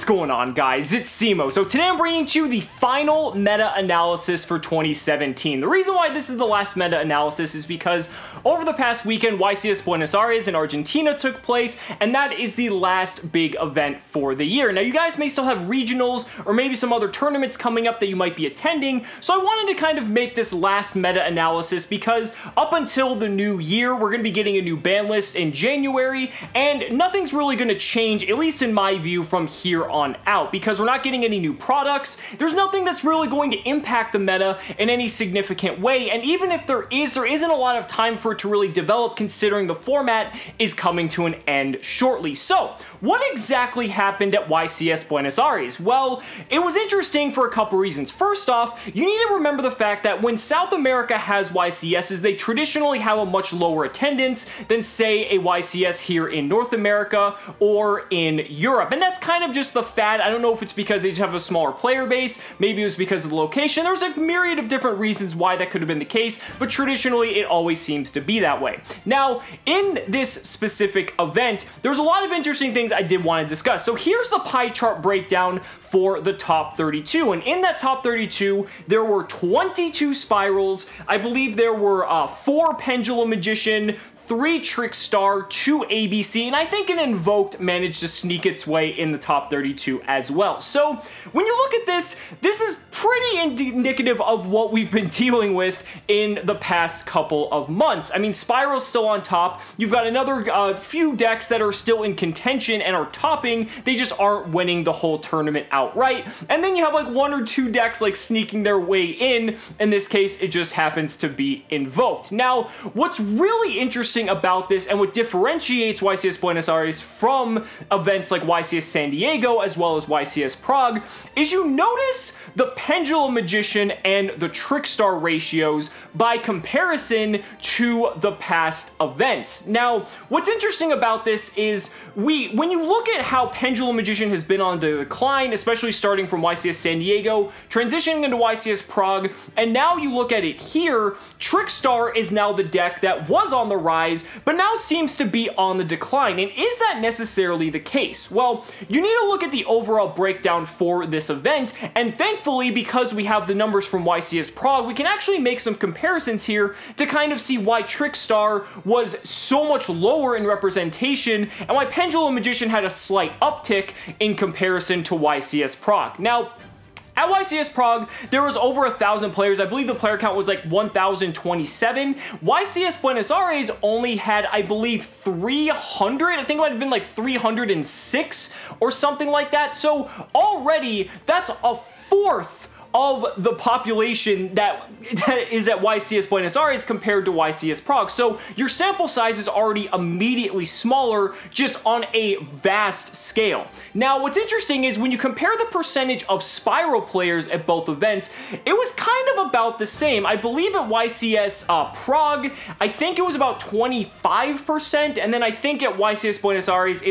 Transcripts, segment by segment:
What's going on, guys? It's Cimo. So today I'm bringing to you the final meta-analysis for 2017. The reason why this is the last meta-analysis is because over the past weekend, YCS Buenos Aires in Argentina took place, and that is the last big event for the year. Now, you guys may still have regionals or maybe some other tournaments coming up that you might be attending, so I wanted to kind of make this last meta-analysis because up until the new year, we're going to be getting a new ban list in January, and nothing's really going to change, at least in my view, from here on out, because we're not getting any new products. There's nothing that's really going to impact the meta in any significant way, and even if there isn't a lot of time for it to really develop, considering the format is coming to an end shortly. So, what exactly happened at YCS Buenos Aires? Well, it was interesting for a couple reasons. First off, you need to remember the fact that when South America has YCSs, they traditionally have a much lower attendance than, say, a YCS here in North America or in Europe, and that's kind of just the fad. I don't know if it's because they just have a smaller player base, maybe it was because of the location. There's a myriad of different reasons why that could have been the case, but traditionally it always seems to be that way. Now, in this specific event, there's a lot of interesting things I did want to discuss. So here's the pie chart breakdown for the top 32, and in that top 32, there were 22 Spirals. I believe there were 4 Pendulum Magician, 3 Trickstar, 2 ABC, and I think an Invoked managed to sneak its way in the top 32 as well. So when you look at this, this is pretty indicative of what we've been dealing with in the past couple of months. I mean, SPYRAL's still on top. You've got another few decks that are still in contention and are topping. They just aren't winning the whole tournament outright. And then you have like 1 or 2 decks like sneaking their way in. In this case, it just happens to be Invoked. Now, what's really interesting about this and what differentiates YCS Buenos Aires from events like YCS San Diego as well as YCS Prague is you notice the Pendulum Magician and the Trickstar ratios by comparison to the past events. Now, what's interesting about this is when you look at how Pendulum Magician has been on the decline, especially starting from YCS San Diego, transitioning into YCS Prague, and now you look at it here, Trickstar is now the deck that was on the rise, but now seems to be on the decline. And is that necessarily the case? Well, you need to look at the overall breakdown for this event, and thankfully, because we have the numbers from YCS Prague, we can actually make some comparisons here to kind of see why Trickstar was so much lower in representation and why Pendulum Magician had a slight uptick in comparison to YCS Prague. Now, at YCS Prague, there was over 1,000 players. I believe the player count was like 1,027. YCS Buenos Aires only had, I believe, 300. I think it might have been like 306 or something like that. So already, that's a fourth of the population that is at YCS Buenos Aires compared to YCS Prague. So your sample size is already immediately smaller just on a vast scale. Now, what's interesting is when you compare the percentage of SPYRAL players at both events, it was kind of about the same. I believe at YCS Prague, I think it was about 25%, and then I think at YCS Buenos Aires,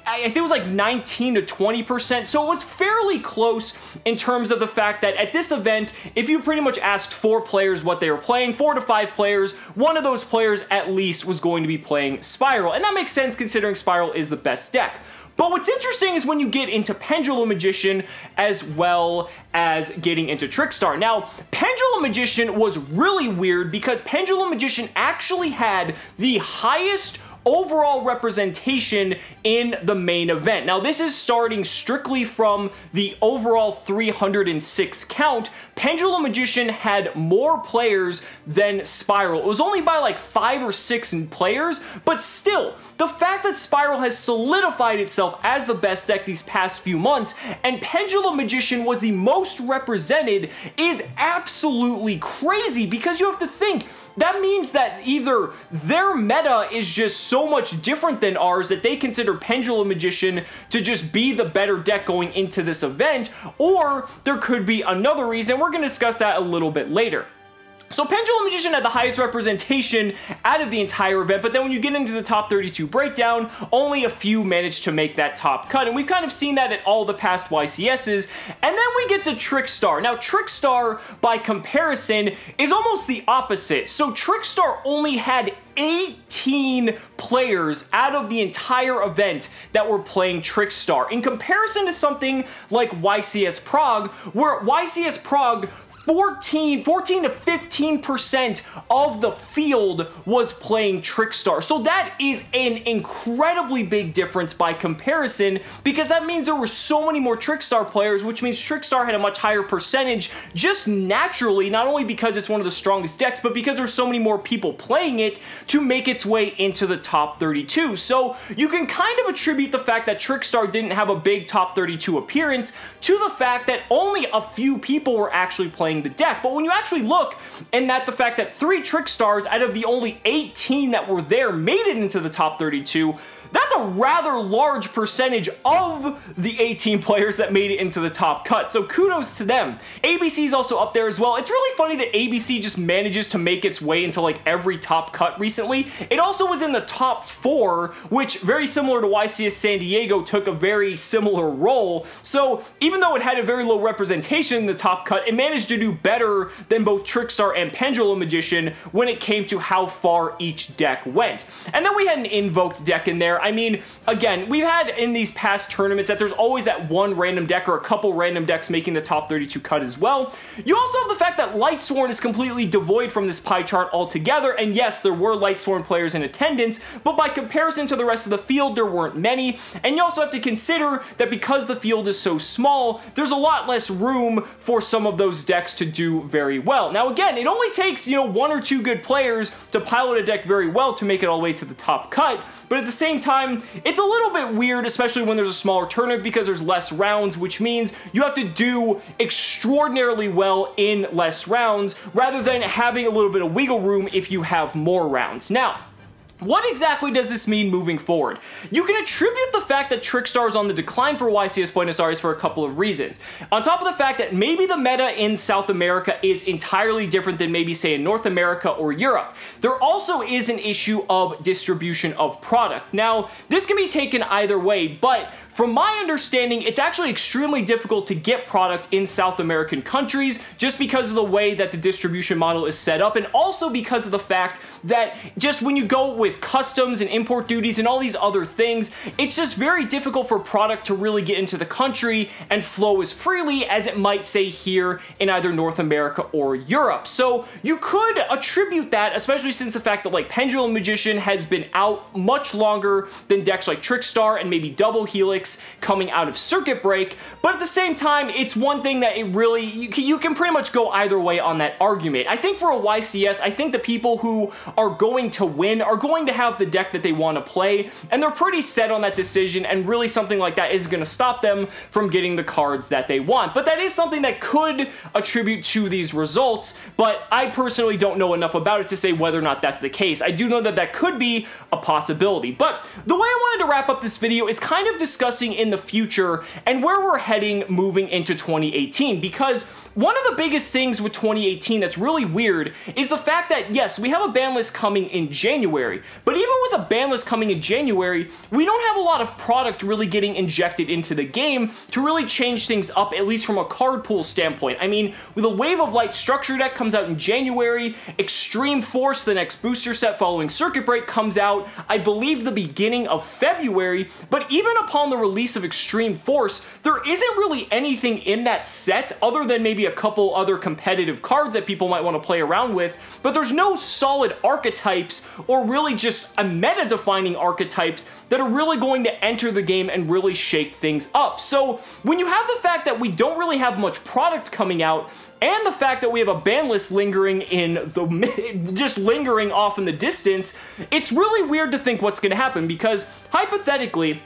I think it was like 19 to 20%. So it was fairly close in terms of the fact that at this event, if you pretty much asked 4 players what they were playing, 4 to 5 players, one of those players at least was going to be playing SPYRAL. And that makes sense considering SPYRAL is the best deck. But what's interesting is when you get into Pendulum Magician as well as getting into Trickstar. Now, Pendulum Magician was really weird because Pendulum Magician actually had the highest overall representation in the main event. Now, this is starting strictly from the overall 306 count. Pendulum Magician had more players than SPYRAL. It was only by like 5 or 6 in players, but still, the fact that SPYRAL has solidified itself as the best deck these past few months, and Pendulum Magician was the most represented, is absolutely crazy, because you have to think, that means that either their meta is just so much different than ours that they consider Pendulum Magician to just be the better deck going into this event, or there could be another reason. We're going to discuss that a little bit later. So Pendulum Magician had the highest representation out of the entire event, but then when you get into the top 32 breakdown, only a few managed to make that top cut, and we've kind of seen that at all the past YCSs. And then we get to Trickstar. Now Trickstar, by comparison, is almost the opposite. So Trickstar only had 18 players out of the entire event that were playing Trickstar, in comparison to something like YCS Prague, where YCS Prague 14 to 15% of the field was playing Trickstar. So that is an incredibly big difference by comparison, because that means there were so many more Trickstar players, which means Trickstar had a much higher percentage just naturally, not only because it's one of the strongest decks, but because there's so many more people playing it to make its way into the top 32. So you can kind of attribute the fact that Trickstar didn't have a big top 32 appearance to the fact that only a few people were actually playing the deck. But when you actually look, and that the fact that 3 Trickstars out of the only 18 that were there made it into the top 32, that's a rather large percentage of the 18 players that made it into the top cut. So kudos to them. ABC is also up there as well. It's really funny that ABC just manages to make its way into like every top cut recently. It also was in the top 4, which, very similar to YCS San Diego, took a very similar role. So even though it had a very low representation in the top cut, it managed to do better than both Trickstar and Pendulum Magician when it came to how far each deck went. And then we had an invoked deck in there. I mean, again, we've had in these past tournaments that there's always that one random deck or a couple random decks making the top 32 cut as well. You also have the fact that Lightsworn is completely devoid from this pie chart altogether, and yes, there were Lightsworn players in attendance, but by comparison to the rest of the field, there weren't many. And you also have to consider that because the field is so small, there's a lot less room for some of those decks to do very well. Now again, it only takes, 1 or 2 good players to pilot a deck very well to make it all the way to the top cut, but at the same time, it's a little bit weird, especially when there's a smaller tournament, because there's less rounds, which means you have to do extraordinarily well in less rounds, rather than having a little bit of wiggle room if you have more rounds. Now, what exactly does this mean moving forward? You can attribute the fact that Trickstar is on the decline for YCS Buenos Aires for a couple of reasons. On top of the fact that maybe the meta in South America is entirely different than maybe, say, in North America or Europe. There also is an issue of distribution of product. Now, this can be taken either way, but from my understanding, it's actually extremely difficult to get product in South American countries just because of the way that the distribution model is set up, and also because of the fact that just when you go with customs and import duties and all these other things, it's just very difficult for product to really get into the country and flow as freely as it might, say, here in either North America or Europe. So you could attribute that, especially since the fact that like Pendulum Magician has been out much longer than decks like Trickstar and maybe Double Helix coming out of circuit break, but at the same time, it's one thing that it really, you can pretty much go either way on that argument. I think for a YCS, I think the people who are going to win are going to have the deck that they want to play, and they're pretty set on that decision, and really something like that is going to stop them from getting the cards that they want. But that is something that could attribute to these results, but I personally don't know enough about it to say whether or not that's the case. I do know that that could be a possibility. But the way I wanted to wrap up this video is kind of discussing in the future and where we're heading moving into 2018, because one of the biggest things with 2018 that's really weird is the fact that, yes, we have a ban list coming in January, but even with a ban list coming in January, we don't have a lot of product really getting injected into the game to really change things up, at least from a card pool standpoint. I mean, with a Wave of Light structure deck comes out in January, Extreme Force, the next booster set following Circuit Break, comes out, I believe, the beginning of February, but even upon the release of Extreme Force, there isn't really anything in that set other than maybe a couple other competitive cards that people might want to play around with, but there's no solid archetypes or really just a meta-defining archetypes that are really going to enter the game and really shake things up. So when you have the fact that we don't really have much product coming out, and the fact that we have a ban list lingering in the, just lingering off in the distance, it's really weird to think what's going to happen, because hypothetically,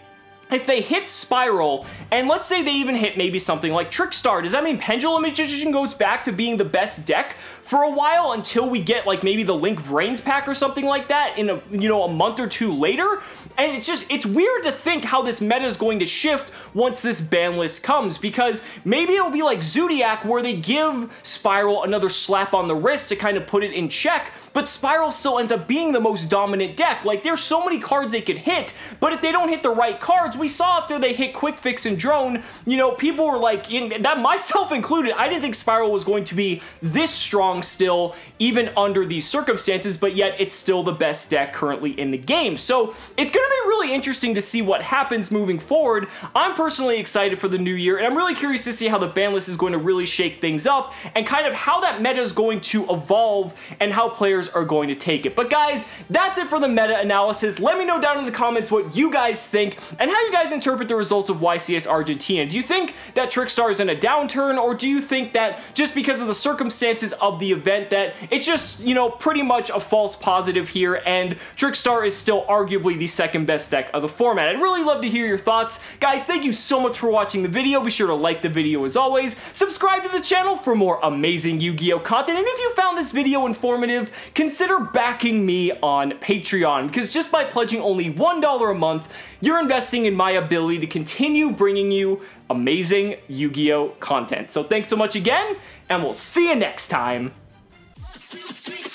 if they hit SPYRAL, and let's say they even hit maybe something like Trickstar, does that mean Pendulum Magician goes back to being the best deck for a while until we get like maybe the Link Vrains pack or something like that in a, you know, a month or two later. And it's weird to think how this meta is going to shift once this ban list comes, because maybe it'll be like Zodiac where they give SPYRAL another slap on the wrist to kind of put it in check, but SPYRAL still ends up being the most dominant deck. Like, there's so many cards they could hit, but if they don't hit the right cards, we saw after they hit Quick Fix and Drone, you know, people were like, that myself included, I didn't think SPYRAL was going to be this strong still, even under these circumstances, but yet it's still the best deck currently in the game. So it's going to be really interesting to see what happens moving forward. I'm personally excited for the new year, and I'm really curious to see how the ban list is going to really shake things up, and kind of how that meta is going to evolve, and how players are going to take it. But guys, that's it for the meta analysis. Let me know down in the comments what you guys think, and how you guys interpret the results of YCS Argentina. Do you think that Trickstar is in a downturn, or do you think that just because of the circumstances of the event that it's just, you know, pretty much a false positive here, and Trickstar is still arguably the second best deck of the format? I'd really love to hear your thoughts. Guys, thank you so much for watching the video. Be sure to like the video as always. Subscribe to the channel for more amazing Yu-Gi-Oh content. And if you found this video informative, consider backing me on Patreon, because just by pledging only $1 a month, you're investing in my ability to continue bringing you amazing Yu-Gi-Oh content. So thanks so much again, and we'll see you next time. 1, 2, 3.